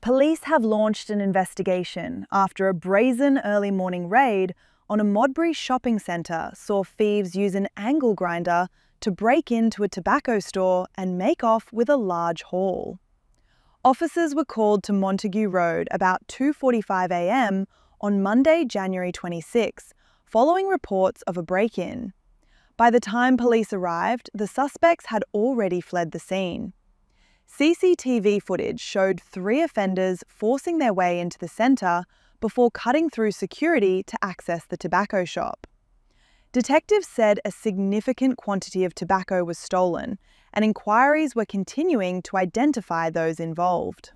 Police have launched an investigation after a brazen early morning raid on a Modbury shopping centre saw thieves use an angle grinder to break into a tobacco store and make off with a large haul. Officers were called to Montague Road about 2:45 a.m. on Monday, January 26, following reports of a break-in. By the time police arrived, the suspects had already fled the scene. CCTV footage showed 3 offenders forcing their way into the centre before cutting through security to access the tobacco shop. Detectives said a significant quantity of tobacco was stolen, and inquiries were continuing to identify those involved.